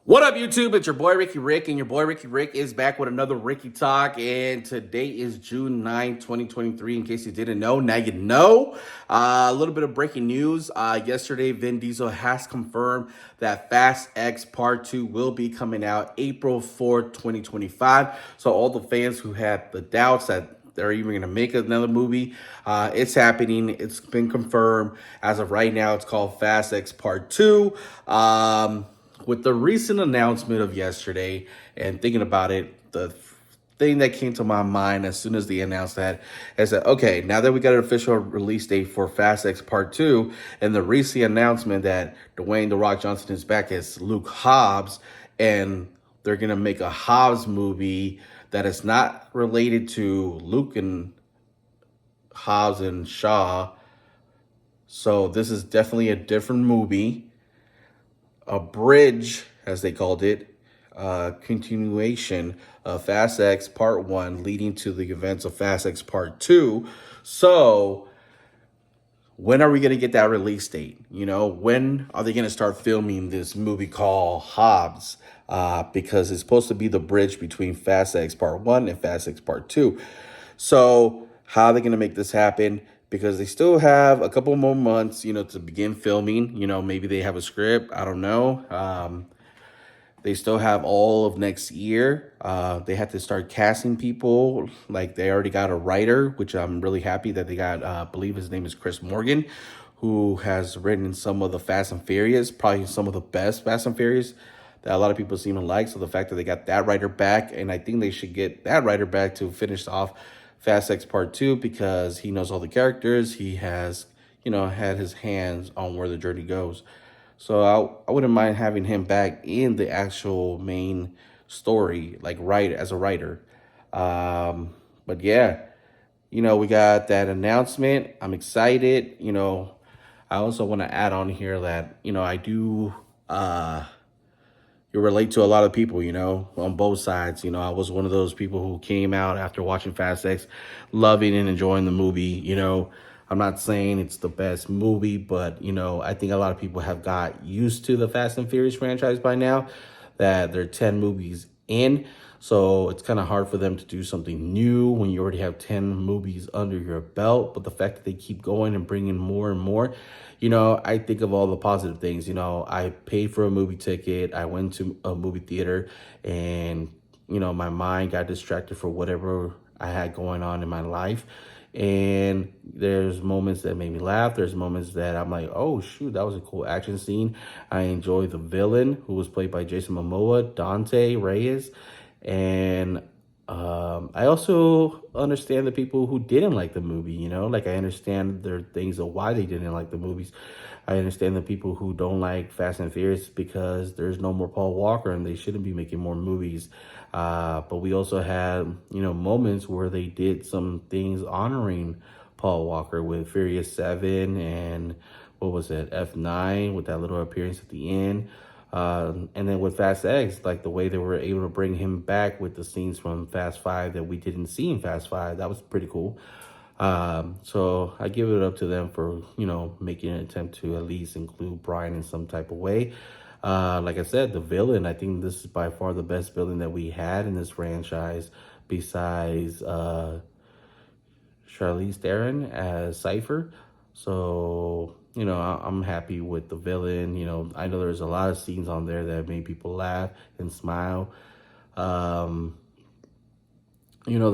What up, YouTube? It's your boy Ricky Rick, and your boy Ricky Rick is back with another Ricky Talk. And today is June 9th, 2023. In case you didn't know, now you know. A little bit of breaking news. Yesterday, Vin Diesel has confirmed that Fast X Part 2 will be coming out April 4th, 2025. So, all the fans who had the doubts that they're even going to make another movie, it's happening. It's been confirmed. As of right now, it's called Fast X Part 2. With the recent announcement of yesterday and thinking about it, the thing that came to my mind as soon as they announced that is that, okay, now that we got an official release date for Fast X Part 2 and the recent announcement that Dwayne "The Rock" Johnson is back as Luke Hobbs, and they're going to make a Hobbs movie that is not related to Luke and Hobbs and Shaw. So this is definitely a different movie, a bridge, as they called it, continuation of Fast X Part 1 leading to the events of Fast X Part 2. So, when are we going to get that release date? When are they going to start filming this movie called Hobbs? Because it's supposed to be the bridge between Fast X Part 1 and Fast X Part 2. So, how are they going to make this happen? Because they still have a couple more months, to begin filming. Maybe they have a script. I don't know. They still have all of next year. They have to start casting people. Like, they already got a writer, which I'm really happy that they got. I believe his name is Chris Morgan, who has written some of the Fast and Furious, probably some of the best Fast and Furious that a lot of people seem to like. So the fact that they got that writer back, and I think they should get that writer back to finish off Fast X Part 2, because he knows all the characters. He has, had his hands on where the journey goes. So I wouldn't mind having him back in the actual main story, like as a writer. But yeah, we got that announcement. I'm excited. I also want to add on here that, I do you relate to a lot of people, on both sides. I was one of those people who came out after watching Fast X, loving and enjoying the movie. I'm not saying it's the best movie, but, I think a lot of people have got used to the Fast and Furious franchise by now, that they're 10 movies in. So it's kind of hard for them to do something new when you already have 10 movies under your belt. But the fact that they keep going and bringing more and more, I think of all the positive things. I paid for a movie ticket. I went to a movie theater, and, my mind got distracted for whatever I had going on in my life. And there's moments that made me laugh. There's moments that I'm like, oh, shoot, that was a cool action scene. I enjoy the villain, who was played by Jason Momoa, Dante Reyes. And I also understand the people who didn't like the movie, like, I understand their things of why they didn't like the movies. I understand the people who don't like Fast and Furious because there's no more Paul Walker and they shouldn't be making more movies. But we also had, moments where they did some things honoring Paul Walker with Furious 7 and what was it, F9, with that little appearance at the end. And then with Fast X, like the way they were able to bring him back with the scenes from Fast 5 that we didn't see in Fast 5, that was pretty cool. So I give it up to them for, making an attempt to at least include Brian in some type of way. Like I said, the villain, I think this is by far the best villain that we had in this franchise, besides Charlize Theron as Cypher. So, I'm happy with the villain. I know there's a lot of scenes on there that made people laugh and smile. The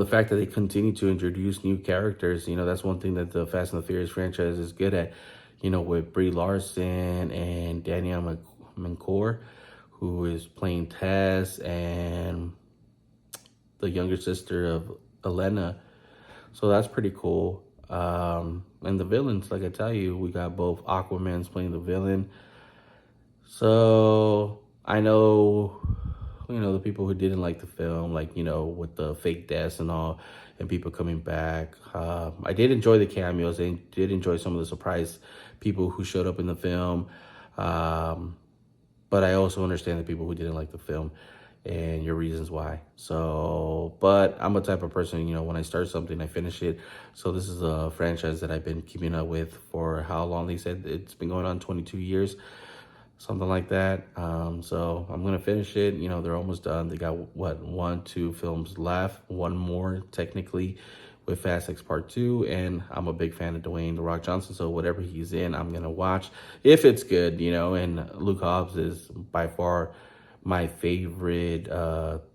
fact that they continue to introduce new characters, that's one thing that the Fast and the Furious franchise is good at, with Brie Larson and Danielle McCord, who is playing Tess, and the younger sister of Elena. So that's pretty cool. And the villains, like I tell you, we got both Aquamans playing the villain. So I know, the people who didn't like the film, like, with the fake deaths and all, and people coming back. I did enjoy the cameos. I did enjoy some of the surprise people who showed up in the film. But I also understand the people who didn't like the film and your reasons why. So, but I'm a type of person, when I start something, I finish it. So this is a franchise that I've been keeping up with for how long? They said it's been going on 22 years. something like that. So I'm gonna finish it. You know, they're almost done. They got what, 1, 2 films left, one more technically with Fast X Part 2, and I'm a big fan of Dwayne The Rock Johnson, so whatever he's in, I'm gonna watch if it's good, you know. And Luke Hobbs is by far my favorite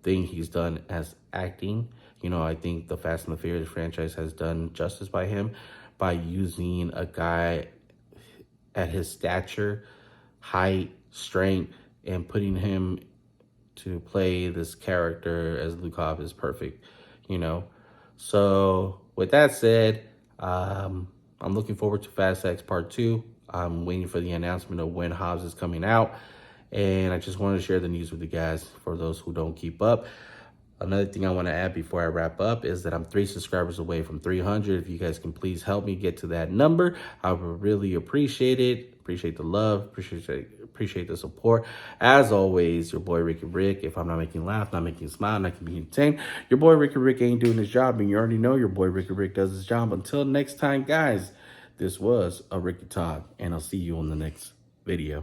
thing he's done as acting. You know, I think the Fast and the Furious franchise has done justice by him by using a guy at his stature, height, strength, and putting him to play this character as Luke Hobbs is perfect, you know. So with that said, I'm looking forward to Fast X Part 2. I'm waiting for the announcement of when Hobbs is coming out. And I just wanted to share the news with you guys for those who don't keep up. Another thing I want to add before I wrap up is that I'm 3 subscribers away from 300. If you guys can please help me get to that number, I would really appreciate it. Appreciate the love, appreciate the support. As always, your boy Ricky Rick. If I'm not making you laugh, not making you smile, not making you entertained, your boy Ricky Rick ain't doing his job, and you already know your boy Ricky Rick does his job. Until next time, guys, this was a Ricky Talk, and I'll see you on the next video.